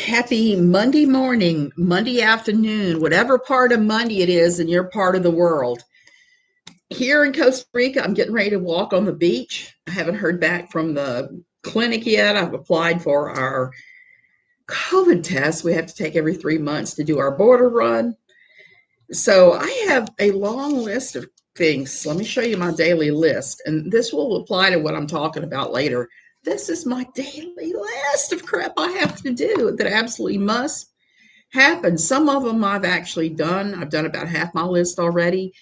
Happy Monday morning, Monday afternoon, whatever part of Monday it is in your part of the world. Here in Costa Rica, I'm getting ready to walk on the beach. I haven't heard back from the clinic yet. I've applied for our COVID test. We have to take every 3 months to do our border run. So I have a long list of things. Let me show you my daily list, and this will apply to what I'm talking about later. This is my daily list of crap I have to do that absolutely must happen. Some of them I've actually done. I've done about half my list already,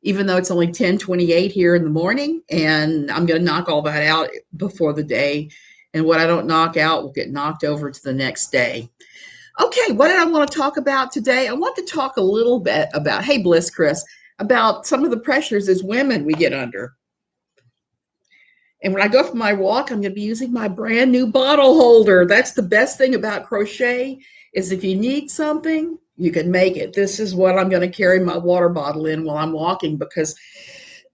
even though it's only 10:28 here in the morning, and I'm going to knock all that out before the day. And what I don't knock out will get knocked over to the next day. Okay, what did I want to talk about today? I want to talk a little bit about, hey, Bliss Chris, about some of the pressures as women we get under. And when I go for my walk, I'm going to be using my brand new bottle holder. That's the best thing about crochet is if you need something, you can make it. This is what I'm going to carry my water bottle in while I'm walking because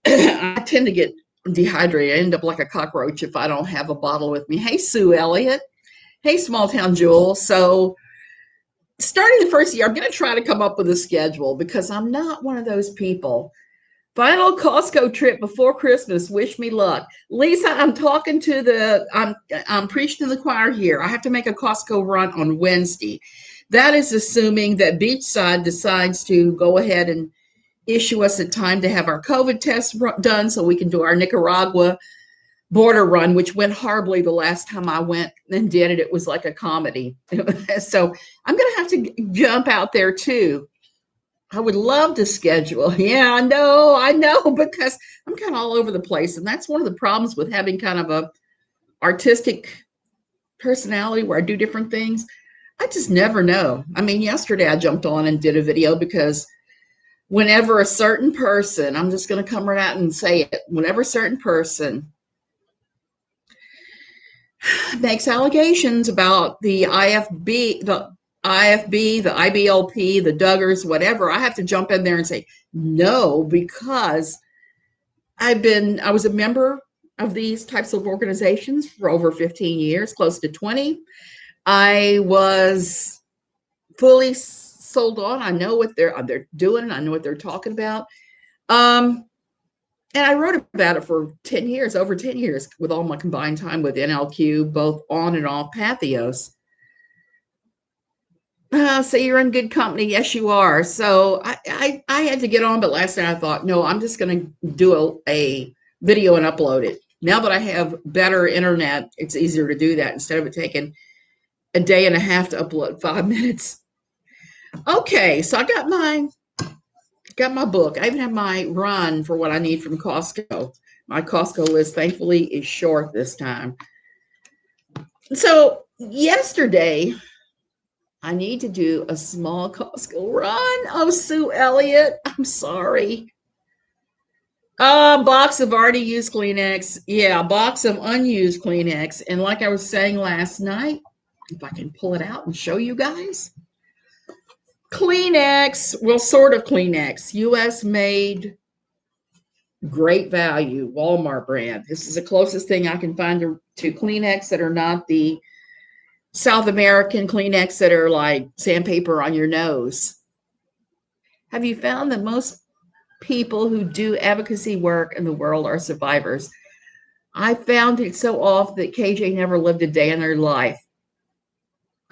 I tend to get dehydrated. I end up like a cockroach if I don't have a bottle with me. Hey, Sue Elliott. Hey, Small Town Jewel. So starting the first year, I'm going to try to come up with a schedule because I'm not one of those people. Final Costco trip before Christmas. Wish me luck. Lisa, I'm preaching to the choir here. I have to make a Costco run on Wednesday. That is assuming that Beachside decides to go ahead and issue us a time to have our COVID test done so we can do our Nicaragua border run, which went horribly the last time I went and did it. It was like a comedy. So I'm going to have to jump out there too. I would love to schedule. Yeah, I know, because I'm kind of all over the place. And that's one of the problems with having kind of a artistic personality where I do different things. I just never know. I mean, yesterday I jumped on and did a video because whenever a certain person, I'm just going to come right out and say it, whenever a certain person makes allegations about the IFB, the IBLP, the Duggars, whatever, I have to jump in there and say no, because I was a member of these types of organizations for over 15 years, close to 20. I was fully sold on. I know what they're doing. I know what they're talking about. And I wrote about it for 10 years, over 10 years, with all my combined time with NLQ, both on and off Pathos. So you're in good company. Yes, you are. So I had to get on, but last night I thought, no, I'm just going to do a video and upload it. Now that I have better internet, it's easier to do that instead of it taking a day and a half to upload 5 minutes. Okay, so I got my book. I even have my run for what I need from Costco. My Costco list, thankfully, is short this time. So yesterday, I need to do a small Costco run. Oh, Sue Elliott, I'm sorry. Box of already used Kleenex. Yeah, box of unused Kleenex. And like I was saying last night, if I can pull it out and show you guys. Kleenex, well, sort of Kleenex, US made, great value, Walmart brand. This is the closest thing I can find to Kleenex that are not the South American Kleenex that are like sandpaper on your nose. Have you found that most people who do advocacy work in the world are survivors? I found it so off that KJ never lived a day in their life.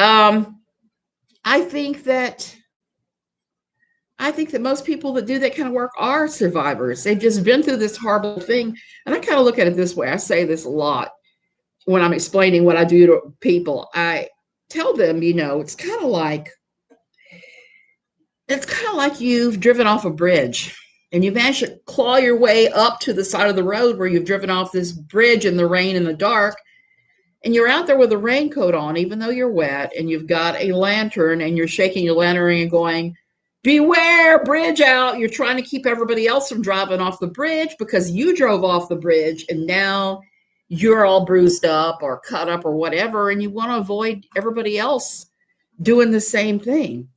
I think that most people that do that kind of work are survivors. They've just been through this horrible thing. And I kind of look at it this way. I say this a lot when I'm explaining what I do to people. I tell them, it's kind of like you've driven off a bridge and you managed to claw your way up to the side of the road where you've driven off this bridge in the rain and the dark. And you're out there with a raincoat on, even though you're wet, and you've got a lantern and you're shaking your lantern and going, beware, bridge out. You're trying to keep everybody else from driving off the bridge because you drove off the bridge and now you're all bruised up or cut up or whatever, and you want to avoid everybody else doing the same thing.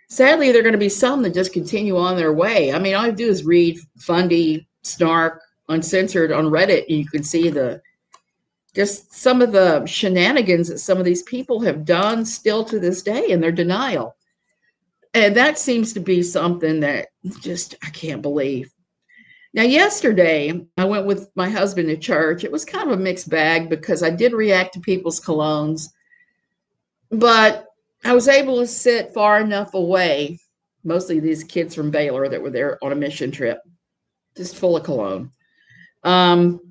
Sadly, there are going to be some that just continue on their way. I mean, all I do is read Fundy, Snark, Uncensored on Reddit, and you can see the Just some of the shenanigans that some of these people have done still to this day in their denial. And that seems to be something that just I can't believe. Now, yesterday, I went with my husband to church. It was kind of a mixed bag because I did react to people's colognes, but I was able to sit far enough away, mostly these kids from Baylor that were there on a mission trip, just full of cologne. Um,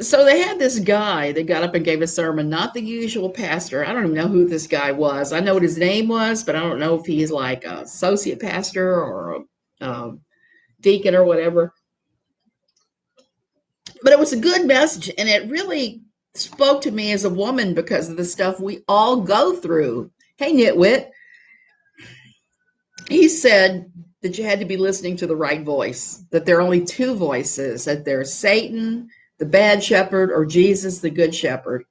so they had this guy that got up and gave a sermon, not the usual pastor. I don't even know who this guy was. I know what his name was, but I don't know if he's like an associate pastor or a deacon or whatever. But it was a good message, and it really spoke to me as a woman because of the stuff we all go through. Hey, Nitwit, he said that you had to be listening to the right voice, that there are only two voices, that there's Satan, the bad shepherd, or Jesus, the good shepherd.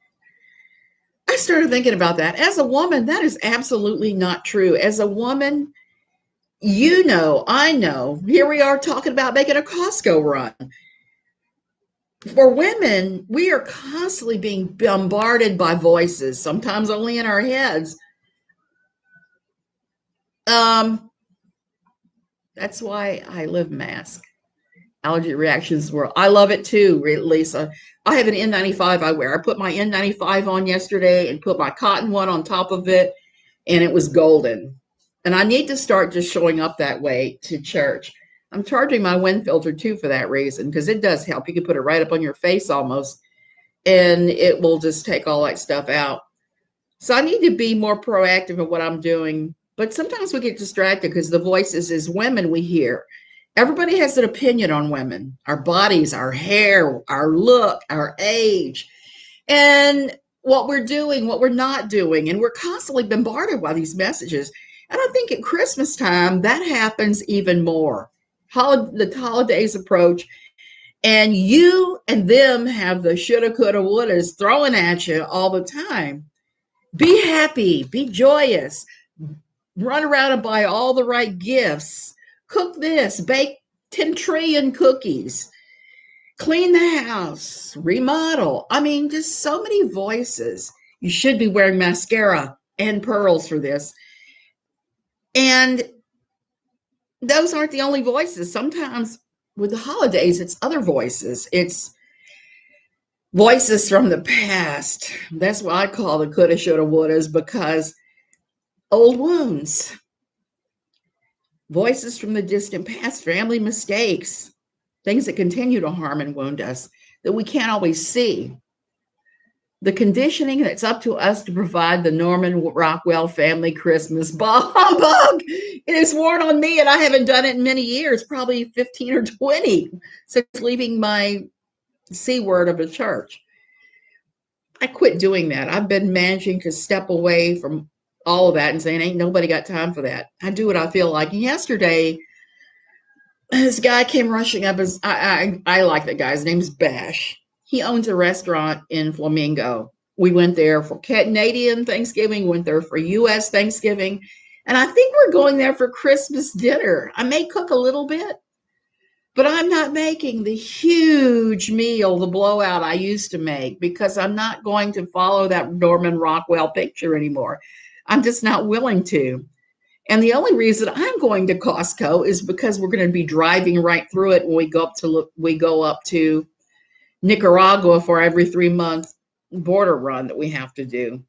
I started thinking about that. As a woman, that is absolutely not true. As a woman, you know, I know, here we are talking about making a Costco run. For women, we are constantly being bombarded by voices, sometimes only in our heads. That's why I live mask. Allergy reactions world. I love it too, Lisa. I have an N95 I wear. I put my N95 on yesterday and put my cotton one on top of it, and it was golden. And I need to start just showing up that way to church. I'm charging my wind filter too for that reason, because it does help. You can put it right up on your face almost, and it will just take all that stuff out. So I need to be more proactive in what I'm doing. But sometimes we get distracted because the voices as women we hear. Everybody has an opinion on women, our bodies, our hair, our look, our age, and what we're doing, what we're not doing. And we're constantly bombarded by these messages. And I think at Christmas time, that happens even more. The holidays approach, and you and them have the shoulda, coulda, wouldas thrown at you all the time. Be happy, be joyous, run around and buy all the right gifts, cook this, bake 10 trillion cookies, clean the house, remodel. I mean, just so many voices. You should be wearing mascara and pearls for this. And those aren't the only voices. Sometimes with the holidays, it's other voices. It's voices from the past. That's what I call the coulda, shoulda, wouldas, because old wounds, voices from the distant past, family mistakes, things that continue to harm and wound us that we can't always see. The conditioning that's up to us to provide the Norman Rockwell family Christmas humbug. It is worn on me, and I haven't done it in many years, probably 15 or 20 since leaving my C word of a church. I quit doing that. I've been managing to step away from all of that and saying, ain't nobody got time for that. I do what I feel like. And yesterday, this guy came rushing up. I like that guy. His name's Bash. He owns a restaurant in Flamingo. We went there for Canadian Thanksgiving, went there for U.S. Thanksgiving, and I think we're going there for Christmas dinner. I may cook a little bit, but I'm not making the huge meal, the blowout I used to make, because I'm not going to follow that Norman Rockwell picture anymore. I'm just not willing to. And the only reason I'm going to Costco is because we're going to be driving right through it when we go up to Nicaragua for every 3-month border run that we have to do.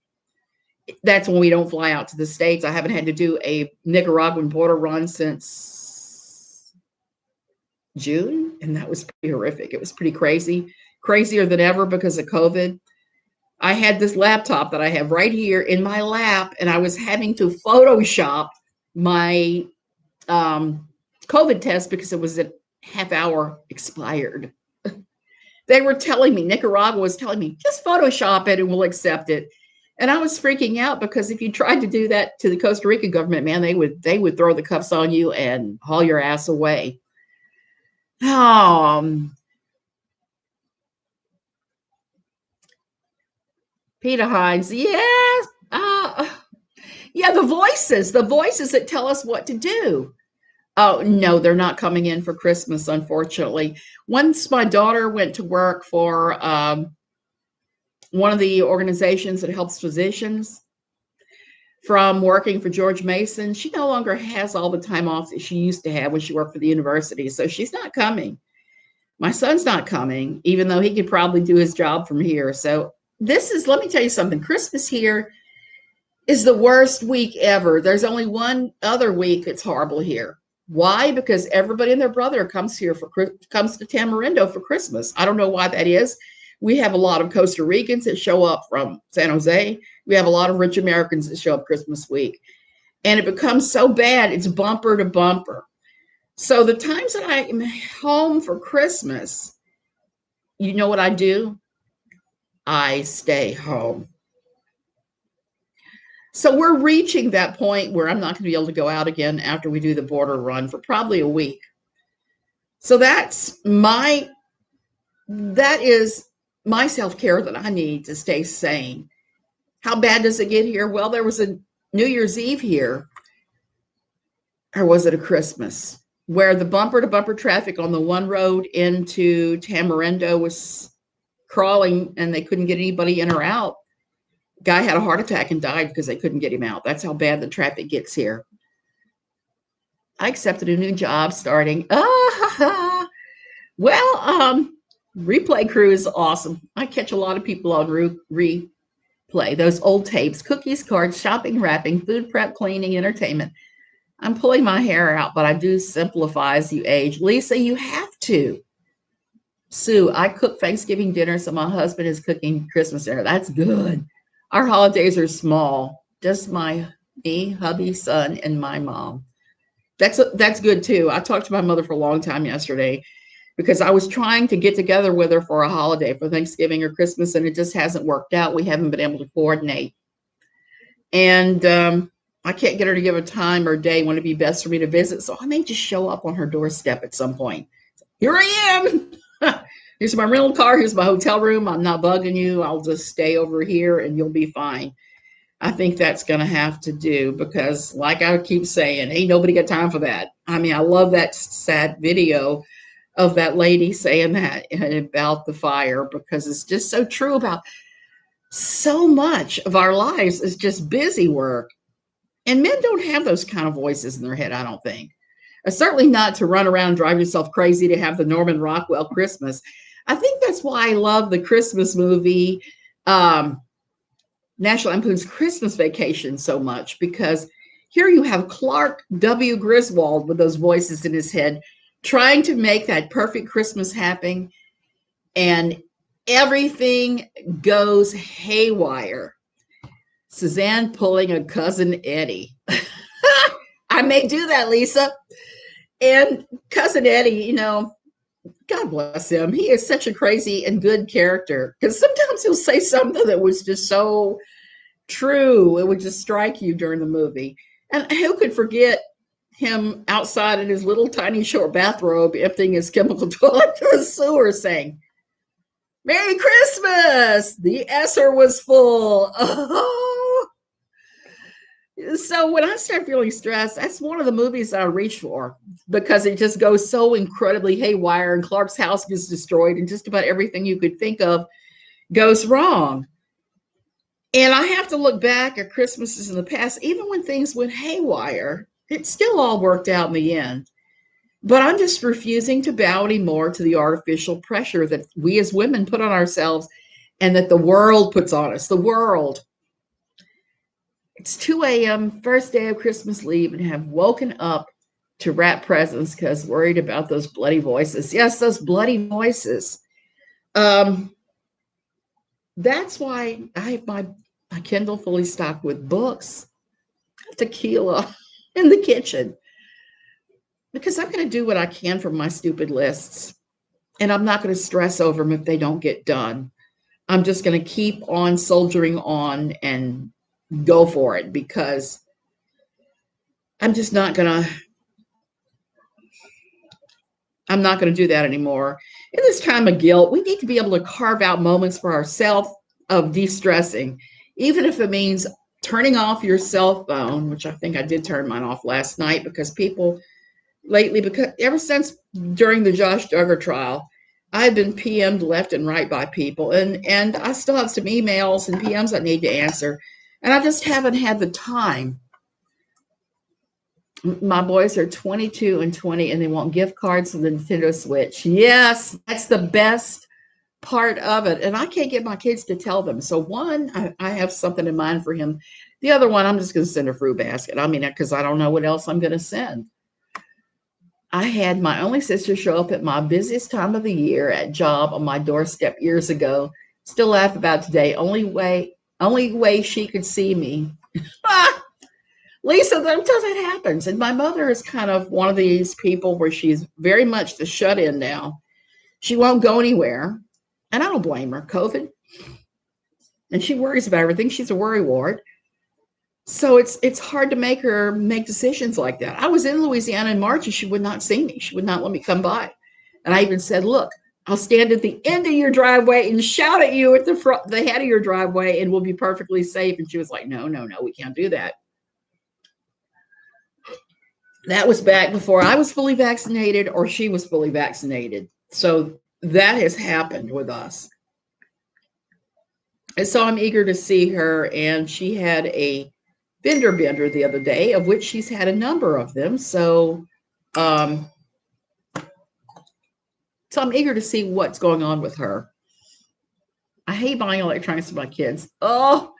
That's when we don't fly out to the States. I haven't had to do a Nicaraguan border run since June, and that was pretty horrific. It was pretty crazy, crazier than ever because of COVID. I had this laptop that I have right here in my lap, and I was having to Photoshop my COVID test because it was a half hour expired. They were telling me, Nicaragua was telling me, just Photoshop it and we'll accept it. And I was freaking out because if you tried to do that to the Costa Rica government, man, they would throw the cuffs on you and haul your ass away. Peter Hines, yes. Yeah, the voices that tell us what to do. Oh, no, they're not coming in for Christmas, unfortunately. Once my daughter went to work for one of the organizations that helps physicians from working for George Mason. She no longer has all the time off that she used to have when she worked for the university. So she's not coming. My son's not coming, even though he could probably do his job from here. So let me tell you something. Christmas here is the worst week ever. There's only one other week that's horrible here. Why? Because everybody and their brother comes to Tamarindo for Christmas. I don't know why that is. We have a lot of Costa Ricans that show up from San Jose. We have a lot of rich Americans that show up Christmas week. And it becomes so bad, it's bumper to bumper. So the times that I am home for Christmas, you know what I do? I stay home. So we're reaching that point where I'm not going to be able to go out again after we do the border run for probably a week. So that is my self-care that I need to stay sane. How bad does it get here? Well, there was a New Year's Eve here, or was it a Christmas, where the bumper-to-bumper traffic on the one road into Tamarindo was crawling and they couldn't get anybody in or out. Guy had a heart attack and died because they couldn't get him out. That's how bad the traffic gets here. I accepted a new job starting. Replay crew is awesome. I catch a lot of people on replay. Those old tapes, cookies, cards, shopping, wrapping, food prep, cleaning, entertainment. I'm pulling my hair out, but I do simplify as you age. Lisa, you have to. Sue, I cook Thanksgiving dinner, so my husband is cooking Christmas dinner. That's good. Our holidays are small. Just me, hubby, son, and my mom. That's good too. I talked to my mother for a long time yesterday because I was trying to get together with her for a holiday for Thanksgiving or Christmas, and it just hasn't worked out. We haven't been able to coordinate. And I can't get her to give a time or day when it'd be best for me to visit. So I may just show up on her doorstep at some point. Here I am. Here's my rental car. Here's my hotel room. I'm not bugging you. I'll just stay over here and you'll be fine. I think that's going to have to do because, like I keep saying, ain't nobody got time for that. I mean, I love that sad video of that lady saying that about the fire because it's just so true about so much of our lives is just busy work. And men don't have those kind of voices in their head, I don't think. Certainly not to run around and drive yourself crazy to have the Norman Rockwell Christmas. I think that's why I love the Christmas movie, National Lampoon's Christmas Vacation so much, because here you have Clark W. Griswold with those voices in his head trying to make that perfect Christmas happen, and everything goes haywire. Suzanne pulling a Cousin Eddie. I may do that, Lisa. And Cousin Eddie, God bless him. He is such a crazy and good character because sometimes he'll say something that was just so true. It would just strike you during the movie. And who could forget him outside in his little tiny short bathrobe emptying his chemical toilet to the sewer saying, "Merry Christmas! The Esser was full." Oh. So when I start feeling stressed, that's one of the movies I reach for because it just goes so incredibly haywire and Clark's house gets destroyed and just about everything you could think of goes wrong. And I have to look back at Christmases in the past, even when things went haywire, it still all worked out in the end. But I'm just refusing to bow anymore to the artificial pressure that we as women put on ourselves and that the world puts on us. The world. It's 2 a.m., first day of Christmas leave, and have woken up to wrap presents because worried about those bloody voices. Yes, those bloody voices. That's why I have my Kindle fully stocked with books, tequila in the kitchen, because I'm going to do what I can for my stupid lists, and I'm not going to stress over them if they don't get done. I'm just going to keep on soldiering on and go for it because I'm not going to do that anymore. In this time of guilt, we need to be able to carve out moments for ourselves of de-stressing, even if it means turning off your cell phone, which I think I did turn mine off last night because people lately, because ever since during the Josh Duggar trial, I've been PM'd left and right by people, and I still have some emails and PMs I need to answer, and I just haven't had the time. My boys are 22 and 20, and they want gift cards for the Nintendo Switch. Yes, that's the best part of it. And I can't get my kids to tell them. So one, I have something in mind for him. The other one, I'm just going to send a fruit basket. I mean, because I don't know what else I'm going to send. I had my only sister show up at my busiest time of the year at job on my doorstep years ago. Still laugh about today. Only way she could see me. Ah, Lisa, sometimes that happens. And my mother is kind of one of these people where she's very much the shut in now. She won't go anywhere. And I don't blame her. COVID. And she worries about everything. She's a worrywart. So it's hard to make her make decisions like that. I was in Louisiana in March and she would not see me. She would not let me come by. And I even said, look, I'll stand at the end of your driveway and shout at you at the head of your driveway and we'll be perfectly safe. And she was like, no, we can't do that. That was back before I was fully vaccinated or she was fully vaccinated. So that has happened with us. And so I'm eager to see her. And she had a fender bender the other day, of which she's had a number of them. So I'm eager to see what's going on with her. I hate buying electronics for my kids. Oh,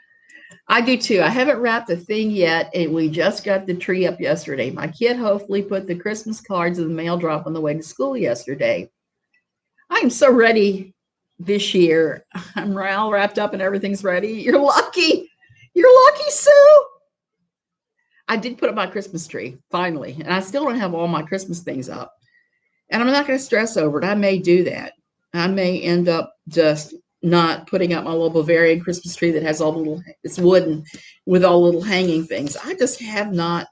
I do too. I haven't wrapped the thing yet, and we just got the tree up yesterday. My kid hopefully put the Christmas cards in the mail drop on the way to school yesterday. I am so ready this year. I'm all wrapped up and everything's ready. You're lucky. You're lucky, Sue. I did put up my Christmas tree, finally, and I still don't have all my Christmas things up. And I'm not going to stress over it. I may do that. I may end up just not putting up my little Bavarian Christmas tree that has all the little, it's wooden with all the little hanging things. I just have not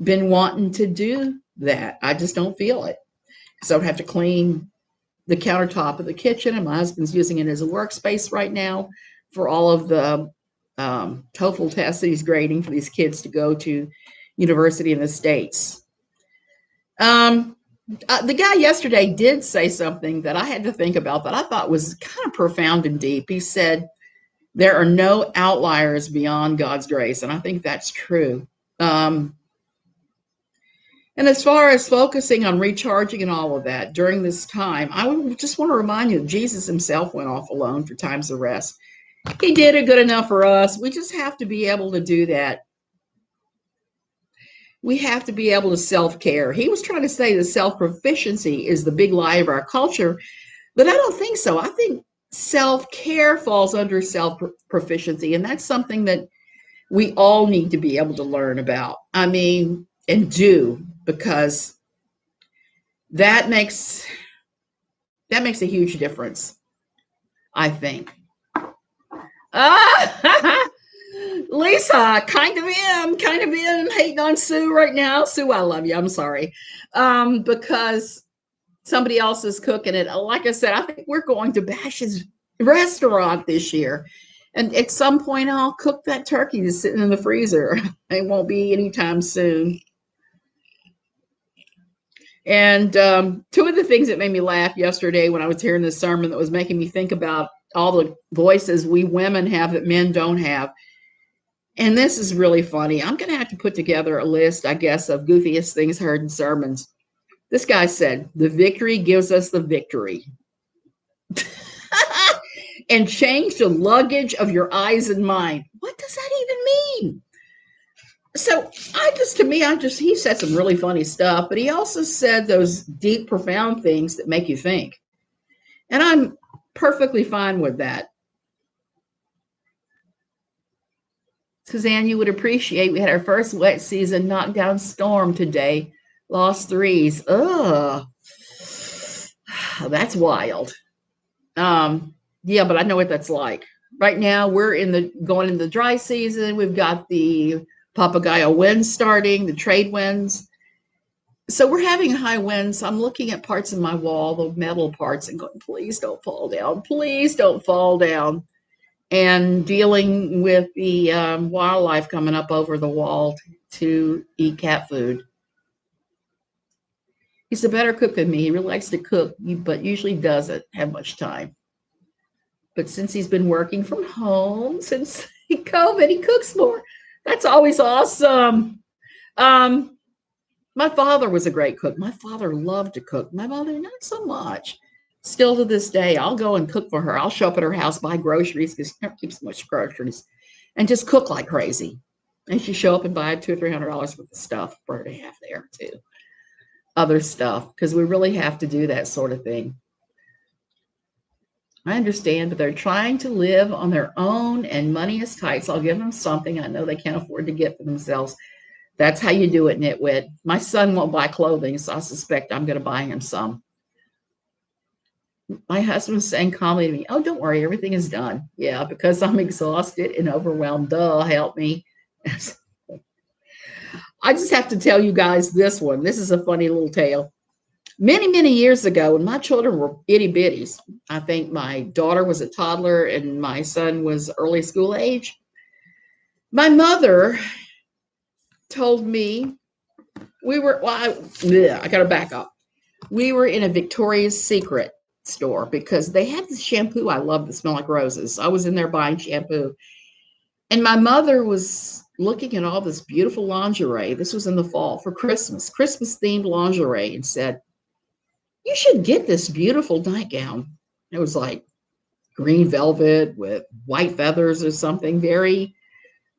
been wanting to do that. I just don't feel it. So I have to clean the countertop of the kitchen, and my husband's using it as a workspace right now for all of the TOEFL tests that he's grading for these kids to go to university in the States. The guy yesterday did say something that I had to think about that I thought was kind of profound and deep. He said, there are no outliers beyond God's grace. And I think that's true. And as far as focusing on recharging and all of that during this time, I just want to remind you that Jesus himself went off alone for times of rest. He did it good enough for us. We just have to be able to do that. We have to be able to self-care. He was trying to say that self-proficiency is the big lie of our culture, but I don't think so. I think self-care falls under self-proficiency, and that's something that we all need to be able to learn about. I mean, and do, because that makes a huge difference, I think. Lisa, kind of am hating on Sue right now. Sue, I love you. I'm sorry. Because somebody else is cooking it. Like I said, I think we're going to Bash's restaurant this year. And at some point, I'll cook that turkey that's sitting in the freezer. It won't be anytime soon. And two of the things that made me laugh yesterday when I was hearing this sermon that was making me think about all the voices we women have that men don't have. And this is really funny. I'm going to have to put together a list, I guess, of goofiest things heard in sermons. This guy said, the victory gives us the victory. And change the luggage of your eyes and mind. What does that even mean? So he said some really funny stuff, but he also said those deep, profound things that make you think. And I'm perfectly fine with that. Suzanne, you would appreciate, we had our first wet season knockdown storm today. Lost threes. Ugh. That's wild. Yeah, but I know what that's like. Right now, we're going into the dry season. We've got the Papagayo winds starting, the trade winds. So we're having high winds. I'm looking at parts of my wall, the metal parts, and going, please don't fall down. Please don't fall down. And dealing with the wildlife coming up over the wall to eat cat food. He's a better cook than me. He really likes to cook, but usually doesn't have much time. But since he's been working from home since COVID, he cooks more. That's always awesome. Um, my father was a great cook. My father loved to cook. My mother, not so much. Still to this day, I'll go and cook for her. I'll show up at her house, buy groceries because she never keeps much groceries, and just cook like crazy. And she show up and buy $200 or $300 worth of stuff for her to have there too. Other stuff, because we really have to do that sort of thing. I understand, but they're trying to live on their own and money is tight. So I'll give them something I know they can't afford to get for themselves. That's how you do it, Nitwit. My son won't buy clothing, so I suspect I'm going to buy him some. My husband was saying calmly to me, oh, don't worry, everything is done. Yeah, because I'm exhausted and overwhelmed. Duh, help me. I just have to tell you guys this one. This is a funny little tale. Many, many years ago, when my children were itty bitties, I think my daughter was a toddler and my son was early school age, my mother told me I got to back up. We were in a Victoria's Secret store because they had this shampoo I love that smelled like roses. I was in there buying shampoo. And my mother was looking at all this beautiful lingerie. This was in the fall for Christmas themed lingerie, and said, you should get this beautiful nightgown. It was like green velvet with white feathers or something. Very,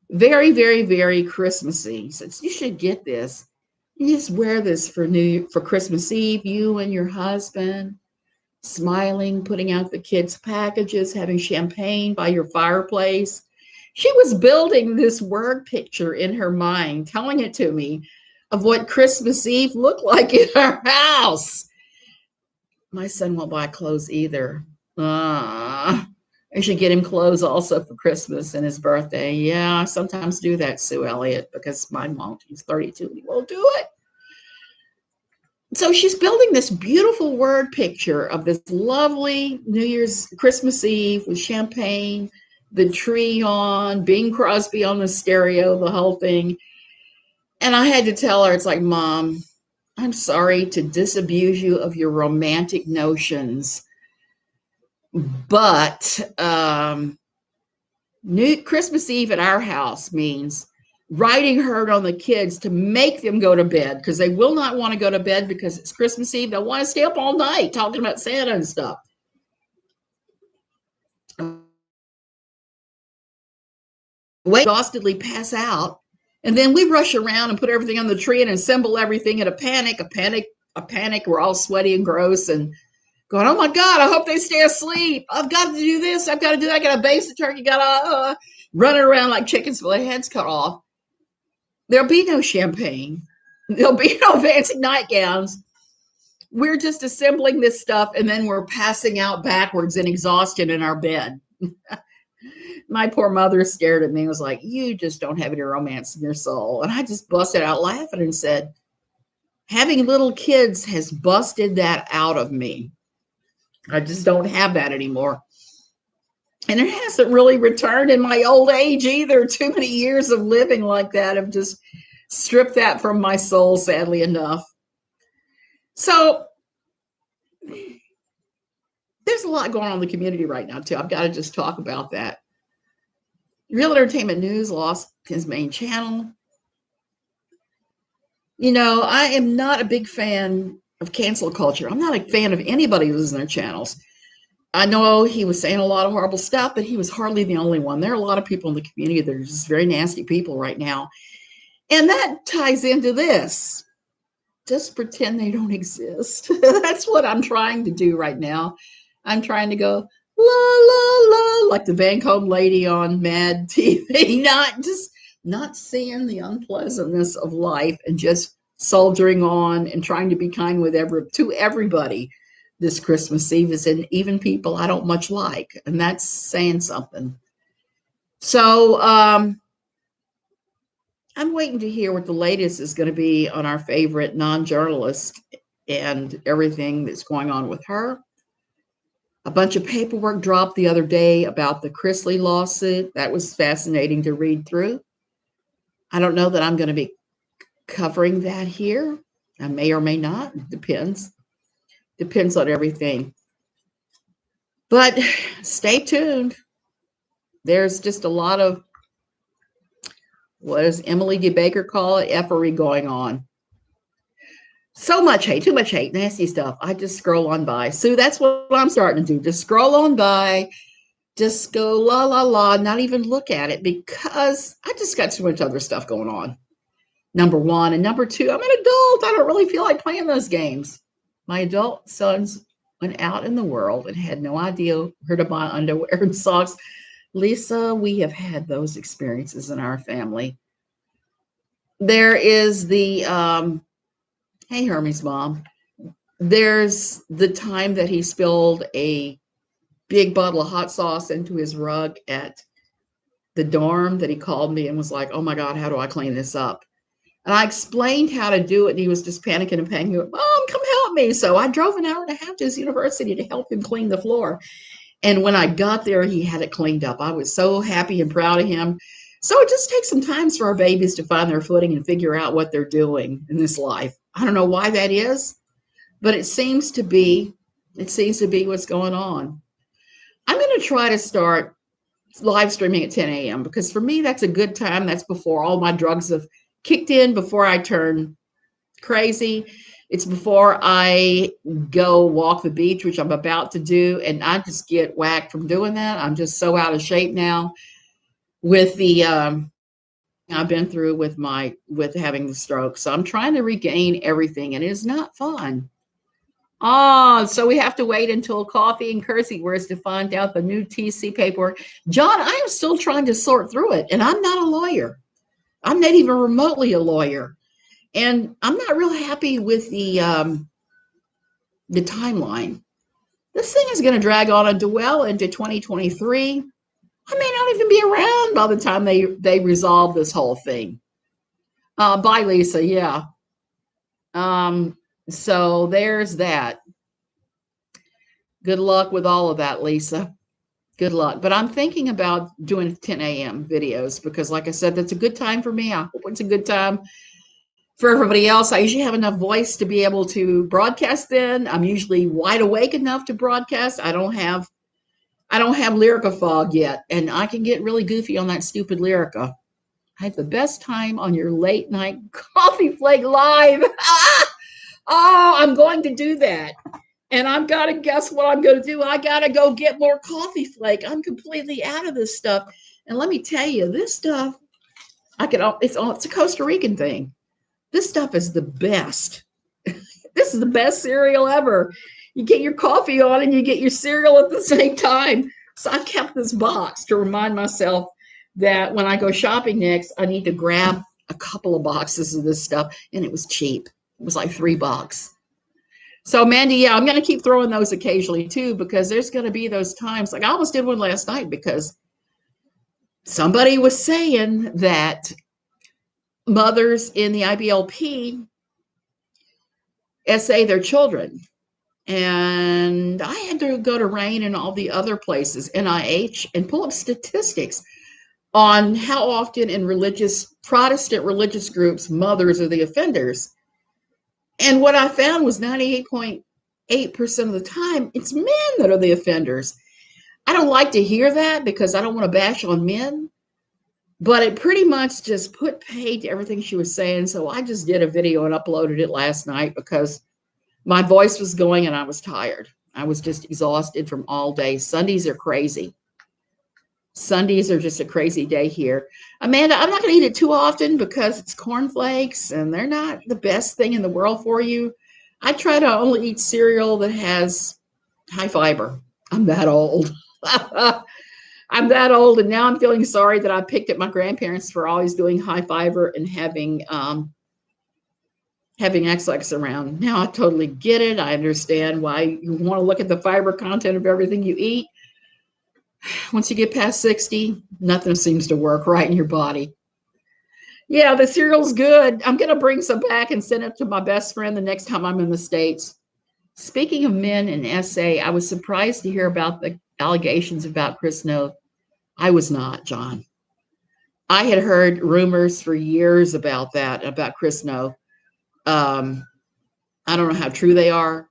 very, very, very Christmassy. He said, you should get this. You just wear this for Christmas Eve, you and your husband, smiling, putting out the kids' packages, having champagne by your fireplace. She was building this word picture in her mind, telling it to me of what Christmas Eve looked like in our house. My son won't buy clothes either. I should get him clothes also for Christmas and his birthday. Yeah, I sometimes do that, Sue Elliott, because mine won't. He's 32 and he won't do it. So she's building this beautiful word picture of this lovely New Year's Christmas Eve with champagne, the tree on, Bing Crosby on the stereo, the whole thing. And I had to tell her, it's like, Mom, I'm sorry to disabuse you of your romantic notions, but New Christmas Eve at our house means riding herd on the kids to make them go to bed, because they will not want to go to bed because it's Christmas Eve. They'll want to stay up all night talking about Santa and stuff. We exhaustedly pass out, and then we rush around and put everything on the tree and assemble everything in a panic. We're all sweaty and gross and going, oh my God, I hope they stay asleep. I've got to do this. I've got to do that. I got to base the turkey. Got to running around like chickens with their heads cut off. There'll be no champagne. There'll be no fancy nightgowns. We're just assembling this stuff, and then we're passing out backwards in exhaustion in our bed. My poor mother stared at me and was like, you just don't have any romance in your soul. And I just busted out laughing and said, having little kids has busted that out of me. I just don't have that anymore. And it hasn't really returned in my old age either. Too many years of living like that have just stripped that from my soul, sadly enough. So there's a lot going on in the community right now, too. I've got to just talk about that. Real Entertainment News lost his main channel. You know, I am not a big fan of cancel culture. I'm not a fan of anybody losing their channels. I know he was saying a lot of horrible stuff, but he was hardly the only one. There are a lot of people in the community that are just very nasty people right now. And that ties into this. Just pretend they don't exist. That's what I'm trying to do right now. I'm trying to go, la, la, la, like the Vancombe lady on Mad TV, not seeing the unpleasantness of life and just soldiering on and trying to be kind to everybody this Christmas Eve, and even people I don't much like, and that's saying something. So I'm waiting to hear what the latest is going to be on our favorite non-journalist and everything that's going on with her. A bunch of paperwork dropped the other day about the Chrisley lawsuit. That was fascinating to read through. I don't know that I'm going to be covering that here. I may or may not. Depends. Depends on everything. But stay tuned. There's just a lot of, what does Emily D. Baker call it? Effery going on. So much hate, too much hate, nasty stuff. I just scroll on by. Sue, that's what I'm starting to do. Just scroll on by, just go la la la, not even look at it, because I just got too much other stuff going on. Number one. And number two, I'm an adult. I don't really feel like playing those games. My adult sons went out in the world and had no idea where to buy underwear and socks. Lisa, we have had those experiences in our family. There is the, hey, Hermie's mom. There's the time that he spilled a big bottle of hot sauce into his rug at the dorm, that he called me and was like, oh my God, how do I clean this up? And I explained how to do it. And he was just panicking and panicking. Mom, come help me. So I drove an hour and a half to his university to help him clean the floor. And when I got there, he had it cleaned up. I was so happy and proud of him. So it just takes some time for our babies to find their footing and figure out what they're doing in this life. I don't know why that is, but it seems to be what's going on. I'm going to try to start live streaming at 10 a.m. because for me, that's a good time. That's before all my drugs have kicked in, before I turn crazy. It's before I go walk the beach, which I'm about to do, and I just get whacked from doing that. I'm just so out of shape now with the I've been through with having the stroke. So I'm trying to regain everything, and it is not fun. Oh, so we have to wait until Coffee and Kersey wears to find out the new TC paperwork. John, I am still trying to sort through it, and I'm not a lawyer. I'm not even remotely a lawyer. And I'm not real happy with the timeline. This thing is going to drag on well into 2023. I may not even be around by the time they resolve this whole thing. Bye, Lisa. Yeah. So there's that. Good luck with all of that, Lisa. Good luck. But I'm thinking about doing 10 a.m. videos because, like I said, that's a good time for me. I hope it's a good time for everybody else. I usually have enough voice to be able to broadcast then. I'm usually wide awake enough to broadcast. I don't have Lyrica fog yet, and I can get really goofy on that stupid Lyrica. I had the best time on your late night coffee flake live. Oh, I'm going to do that. And I've got to guess what I'm going to do. I got to go get more coffee flake. I'm completely out of this stuff. And let me tell you, this stuff, it's a Costa Rican thing. This stuff is the best. This is the best cereal ever. You get your coffee on and you get your cereal at the same time. So I kept this box to remind myself that when I go shopping next, I need to grab a couple of boxes of this stuff. And it was cheap. It was like $3. So Mandy, yeah, I'm going to keep throwing those occasionally too, because there's going to be those times. Like I almost did one last night because somebody was saying that mothers in the IBLP essay their children. And I had to go to RAIN and all the other places, NIH, and pull up statistics on how often in Protestant religious groups, mothers are the offenders. And what I found was 98.8% of the time, it's men that are the offenders. I don't like to hear that because I don't want to bash on men, but it pretty much just put paid to everything she was saying. So I just did a video and uploaded it last night because my voice was going and I was tired. I was just exhausted from all day. Sundays are crazy. Sundays are just a crazy day here. Amanda, I'm not going to eat it too often because it's cornflakes and they're not the best thing in the world for you. I try to only eat cereal that has high fiber. I'm that old. I'm that old, and now I'm feeling sorry that I picked at my grandparents for always doing high fiber and having X-Lax around. Now I totally get it. I understand why you want to look at the fiber content of everything you eat. Once you get past 60, nothing seems to work right in your body. Yeah, the cereal's good. I'm going to bring some back and send it to my best friend the next time I'm in the States. Speaking of men in SA, I was surprised to hear about the allegations about Chris Noth. I was not, John. I had heard rumors for years about that, about Chris Noth. I don't know how true they are.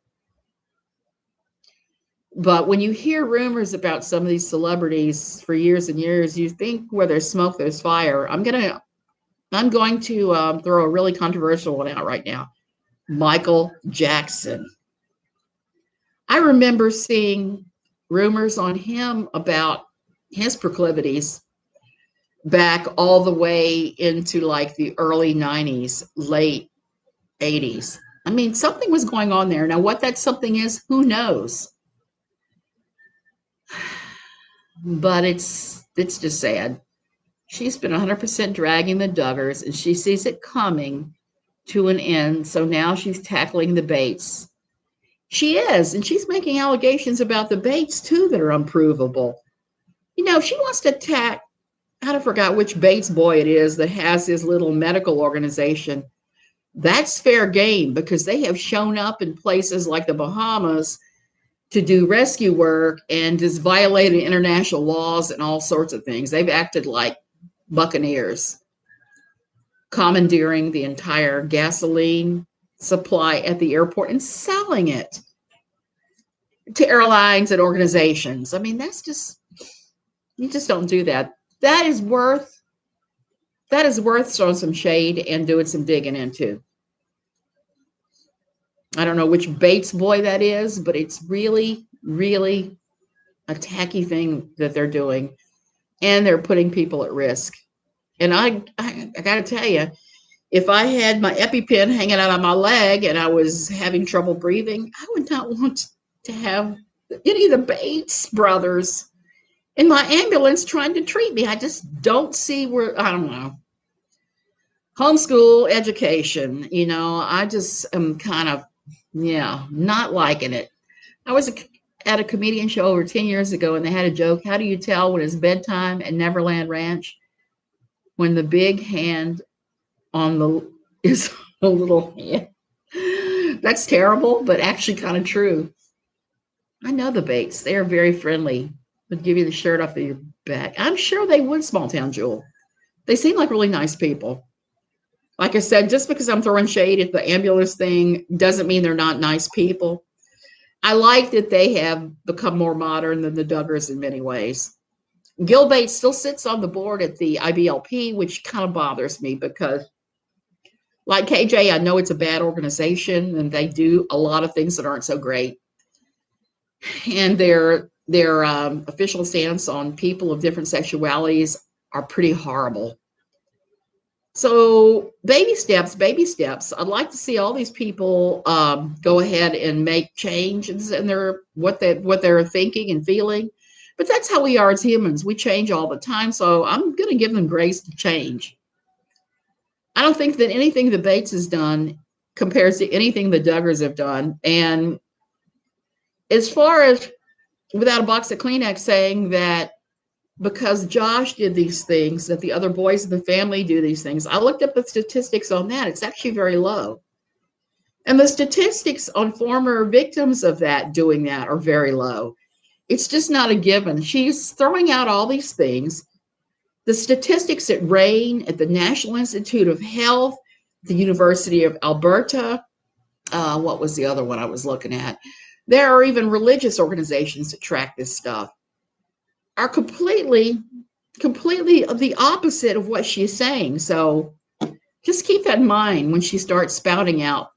But when you hear rumors about some of these celebrities for years and years, you think where there's smoke, there's fire. I'm going to throw a really controversial one out right now. Michael Jackson. I remember seeing rumors on him about his proclivities back all the way into like the early 90s, late 80s. I mean, something was going on there. Now, what that something is, who knows? But it's just sad. She's been 100% dragging the Duggars, and she sees it coming to an end. So now she's tackling the Bates. She is, and she's making allegations about the Bates too that are unprovable. You know, she wants to attack, I forgot which Bates boy it is that has his little medical organization. That's fair game because they have shown up in places like the Bahamas to do rescue work and just violated international laws and all sorts of things. They've acted like buccaneers, commandeering the entire gasoline supply at the airport and selling it to airlines and organizations. I mean, that's just, you just don't do that. That is worth throwing some shade and doing some digging into. I don't know which Bates boy that is, but it's really, really a tacky thing that they're doing, and they're putting people at risk. And I got to tell you, if I had my EpiPen hanging out on my leg and I was having trouble breathing, I would not want to have any of the Bates brothers in my ambulance trying to treat me. I just don't see where, I don't know. Homeschool education, you know, I just am kind of, not liking it. I was at a comedian show over 10 years ago, and they had a joke. How do you tell when it's bedtime at Neverland Ranch? When the big hand on the is a little hand. That's terrible, but actually kind of true. I know the Bates. They are very friendly. Would give you the shirt off of your back. I'm sure they would, Small Town Jewel. They seem like really nice people. Like I said, just because I'm throwing shade at the ambulance thing doesn't mean they're not nice people. I like that they have become more modern than the Duggars in many ways. Gil Bates still sits on the board at the IBLP, which kind of bothers me because, like KJ, I know it's a bad organization and they do a lot of things that aren't so great. And their official stance on people of different sexualities are pretty horrible. So baby steps. I'd like to see all these people go ahead and make changes in what they're thinking and feeling. But that's how we are as humans. We change all the time. So I'm going to give them grace to change. I don't think that anything the Bates has done compares to anything the Duggars have done. And as far as without a box of Kleenex saying that because Josh did these things, that the other boys in the family do these things. I looked up the statistics on that. It's actually very low. And the statistics on former victims of that doing that are very low. It's just not a given. She's throwing out all these things. The statistics at RAIN, at the National Institute of Health, the University of Alberta, what was the other one I was looking at? There are even religious organizations that track this stuff. Are completely the opposite of what she's saying. So just keep that in mind when she starts spouting out,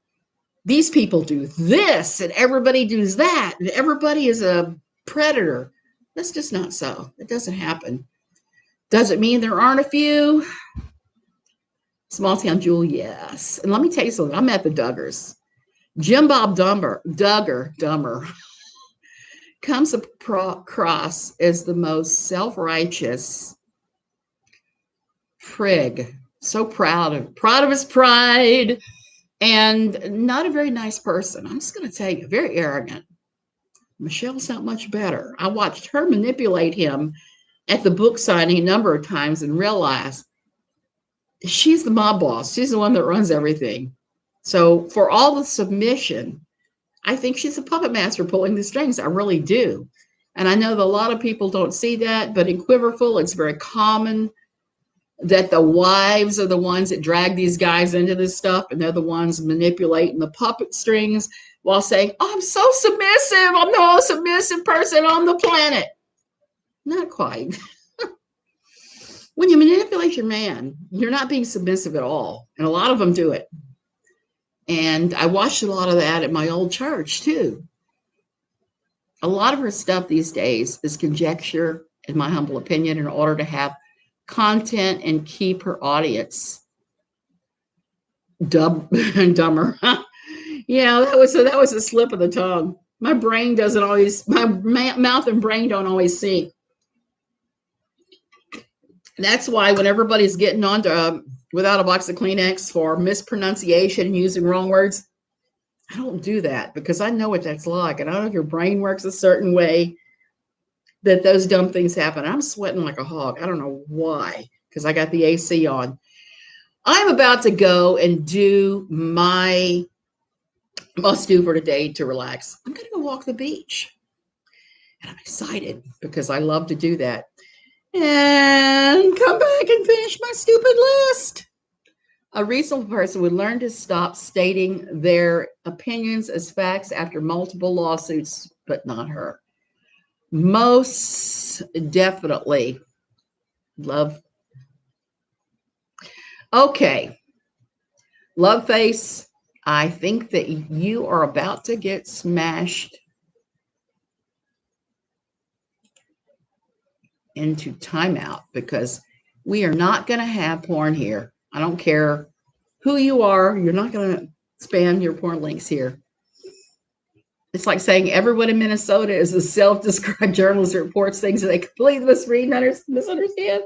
these people do this and everybody does that and everybody is a predator. That's just not so. It doesn't happen. Does it mean there aren't a few? Small Town Jewel, yes. And let me tell you something. I'm at the Duggars. Jim Bob Duggar comes across as the most self-righteous prig. So proud of his pride, and not a very nice person. I'm just going to tell you, very arrogant. Michelle's not much better. I watched her manipulate him at the book signing a number of times and realized she's the mob boss. She's the one that runs everything. So for all the submission, I think she's a puppet master pulling the strings. I really do. And I know that a lot of people don't see that, but in Quiverful, it's very common that the wives are the ones that drag these guys into this stuff, and they're the ones manipulating the puppet strings while saying, oh, I'm so submissive. I'm the most submissive person on the planet. Not quite. When you manipulate your man, you're not being submissive at all. And a lot of them do it. And I watched a lot of that at my old church too. A lot of her stuff these days is conjecture, in my humble opinion, in order to have content and keep her audience dumber. Yeah, that was a slip of the tongue. My brain doesn't always, my mouth and brain don't always sync. That's why when everybody's getting on to without a box of Kleenex for mispronunciation and using wrong words, I don't do that because I know what that's like. And I don't know if your brain works a certain way that those dumb things happen. I'm sweating like a hog. I don't know why, because I got the AC on. I'm about to go and do my must do for today to relax. I'm going to go walk the beach. And I'm excited because I love to do that. And come back and finish my stupid list. A reasonable person would learn to stop stating their opinions as facts after multiple lawsuits, but not her. Most definitely. Love. Okay. Love face. I think that you are about to get smashed into timeout because we are not going to have porn here. I don't care who you are. You're not going to spam your porn links here. It's like saying everyone in Minnesota is a self-described journalist that reports things that they completely misread and misunderstand.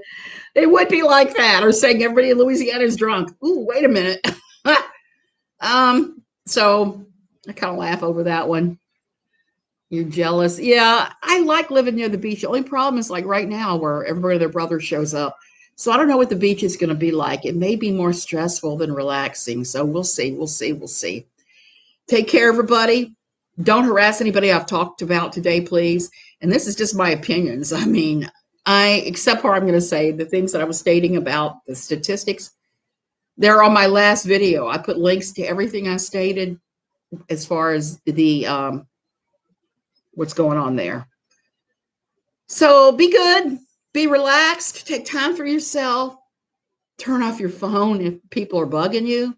It would be like that, or saying everybody in Louisiana is drunk. Ooh, wait a minute. So I kind of laugh over that one. You're jealous. Yeah, I like living near the beach. The only problem is like right now where everybody their brother shows up. So I don't know what the beach is going to be like. It may be more stressful than relaxing. So we'll see. We'll see. We'll see. Take care, everybody. Don't harass anybody I've talked about today, please. And this is just my opinions. I mean, except for I'm going to say the things that I was stating about the statistics, they're on my last video. I put links to everything I stated as far as the what's going on there. So be good, be relaxed, take time for yourself, turn off your phone if people are bugging you,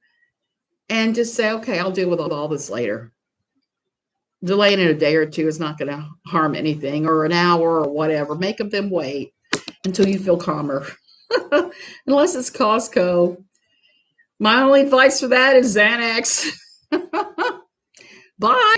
and just say, okay, I'll deal with all this later. Delaying it a day or two is not going to harm anything, or an hour or whatever. Make them wait until you feel calmer. Unless it's Costco. My only advice for that is Xanax. Bye.